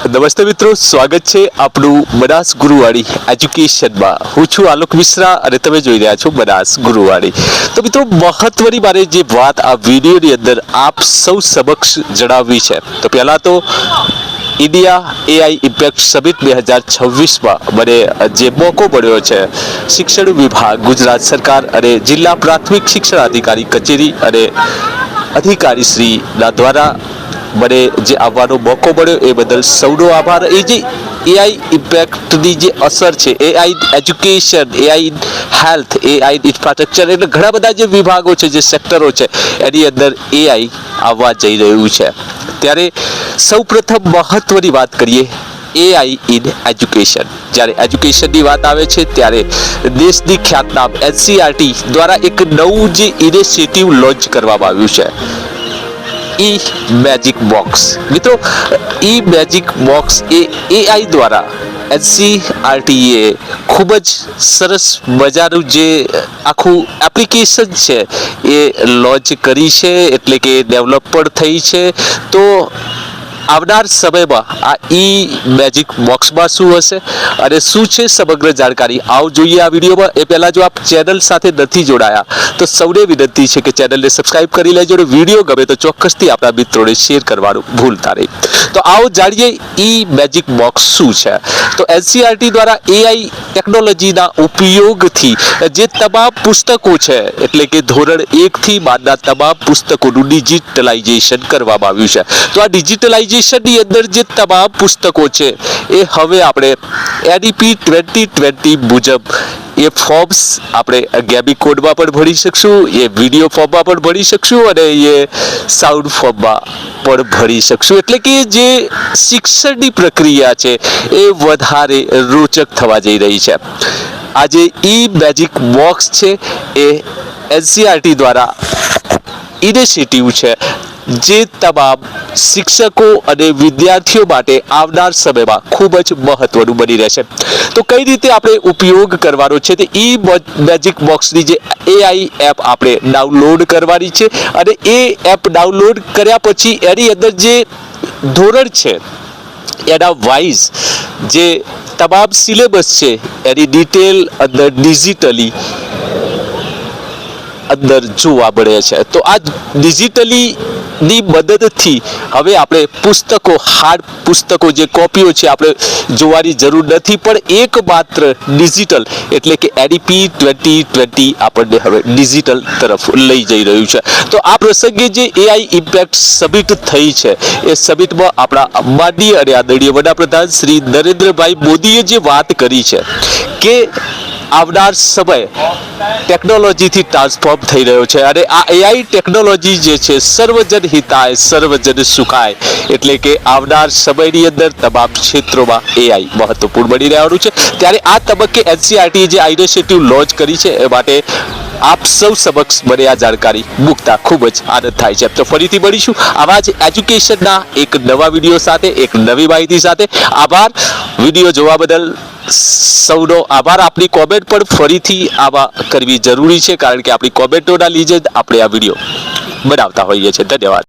નમસ્તે મિત્રો, સ્વાગત છે આપણું બનાસ ગુરુવાડી એજ્યુકેશનમાં। હું છું આલોક મિશ્રા અને તમે જોઈ રહ્યા છો બનાસ ગુરુવાડી। તો મિત્રો, મહત્વની મારે જે વાત આ વિડીયોની અંદર આપ સૌ સમક્ષ જણાવવી છે, તો પહેલા તો ઇન્ડિયા એઆઈ ઇમ્પેક્ટ સમિટ 2026માં મને જે મોકો મળ્યો છે, શિક્ષણ વિભાગ, ગુજરાત સરકાર અને જિલ્લા પ્રાથમિક શિક્ષણ અધિકારી કચેરી અને અધિકારીશ્રીના દ્વારા મને જે આવવાનો મોકો મળ્યો એ બદલ સૌનો આભાર। એ જે એઆઈ ઇમ્પેક્ટની જે અસર છે, AI education, AI health, AI infrastructure, એટલે ઘણા બધા જે વિભાગો છે, જે સેક્ટરો છે, એની અંદર એઆઈ આવવા જઈ રહ્યું છે। ત્યારે સૌપ્રથમ મહત્વની વાત કરીએ એઆઈ ઇન એજ્યુકેશન। જ્યારે એજ્યુકેશનની વાત આવે છે ત્યારે દેશની ખ્યાતનામ એનસીઈઆરટી દ્વારા એક નવું જે ઇનિશિયેટિવ લોન્ચ કરવામાં આવ્યું છે, ઈ મેજિક બોક્સ। મિત્રો, ઈ મેજિક બોક્સ એ એઆઈ દ્વારા એનસીઈઆરટીએ ખૂબ જ સરસ મજાનું જે આખું એપ્લિકેશન છે એ લોન્ચ કરી છે, એટલે કે ડેવલપ પણ થઈ છે। તો આવનાર સમયમાં આ ઈ મેજિક બોક્સમાં શું હશે અને શું છે સમગ્ર જાણકારી, આવો જોઈએ આ વિડીયોમાં। એ પહેલાં જો આપ ચેનલ સાથે નથી જોડાયા તો સૌને વિનંતી છે કે ચેનલને સબસ્ક્રાઇબ કરી લેજો અને વિડીયો ગમે તો ચોક્કસથી આપણા મિત્રોને શેર કરવાનું ભૂલતા નહીં। તો આવો જાણીએ ઈ મેજિક બોક્સ શું છે। તો એનસીઈઆરટી દ્વારા એઆઈ ટેકનોલોજીના ઉપયોગથી જે તમામ પુસ્તકો છે, એટલે કે ધોરણ 1 થી 12ના તમામ પુસ્તકોનું ડિજિટલાઇઝેશન કરવામાં આવ્યું છે। તો આ ડિજિટલાઇઝેશન ની અંદર જે તમામ પુસ્તકો છે એ હવે આપણે એનઈપી 2020 મુજબ એ ફોર્મ્સ આપણે ગેબી કોડમાં પણ ભરી શકશું, એ વિડીયો ફોર્મમાં પણ ભરી શકશું અને એ સાઉન્ડ ફોર્મમાં પણ ભરી શકશું। એટલે કે જે શિક્ષણની પ્રક્રિયા છે એ વધારે રોચક થવા જઈ રહી છે। આજે ઈ મેજિક બોક્સ છે એ એનસીઈઆરટી દ્વારા ઇનિશિયેટિવ છે, જે તમામ શિક્ષકો અને વિદ્યાર્થીઓ માટે આવનાર સમયમાં ખૂબ જ મહત્વનું બની રહેશે। તો કઈ રીતે આપણે ઉપયોગ કરવાનો છે, તે ઈ મેજિક બોક્સની જે એઆઈ એપ આપણે ડાઉનલોડ કરવાની છે અને એ એપ ડાઉનલોડ કર્યા પછી એની અંદર જે ધોરણ છે એના વાઇઝ જે તમામ સિલેબસ છે એની ડિટેલ અંદર ડિજિટલી અંદર જોવા મળે છે। તો આ ડિજિટલી ની મદદથી હવે આપણે પુસ્તકો, હાર્ડ પુસ્તકો જે કોપીઓ છે આપણે જોવાની જરૂર નથી, પણ એકમાત્ર ડિજિટલ, એટલે કે એનઈપી 2020 આપણને હવે ડિજિટલ તરફ લઈ જઈ રહ્યું છે। તો આ પ્રસંગે જે એઆઈ ઇમ્પેક્ટ સમિટ થઈ છે એ સમિટમાં આપણા માનનીય અને આદરણીય વડાપ્રધાન શ્રી નરેન્દ્રભાઈ મોદીએ જે વાત કરી છે કે આવનાર સમય ટેકનોલોજીથી ટ્રાન્સફોર્મ થઈ રહ્યો છે અને આ એઆઈ ટેકનોલોજી જે છે સર્વજન હિતાય સર્વજન સુખાય, એટલે કે આવનાર સમયની અંદર તમામ ક્ષેત્રોમાં એઆઈ મહત્વપૂર્ણ બની રહેવાનું છે। ત્યારે આ તબક્કે એનસીઈઆરટીએ જે આ ઇનિશિયેટિવ લોન્ચ કરી છે એ માટે આપ સૌ સમક્ષ મને આ જાણકારી મૂકતા ખૂબ જ આનંદ થાય છે। તો ફરીથી મળીશું આવા જ એજ્યુકેશનના એક નવા વિડીયો સાથે, એક નવી માહિતી સાથે। આભાર વિડીયો જોવા બદલ સૌનો આભાર। આપની કોમેન્ટ પણ ફરીથી આવા કરવી જરૂરી છે, કારણ કે આપણી કોમેન્ટોના લીધે જ આપણે આ વિડીયો બનાવતા હોઈએ છીએ। ધન્યવાદ।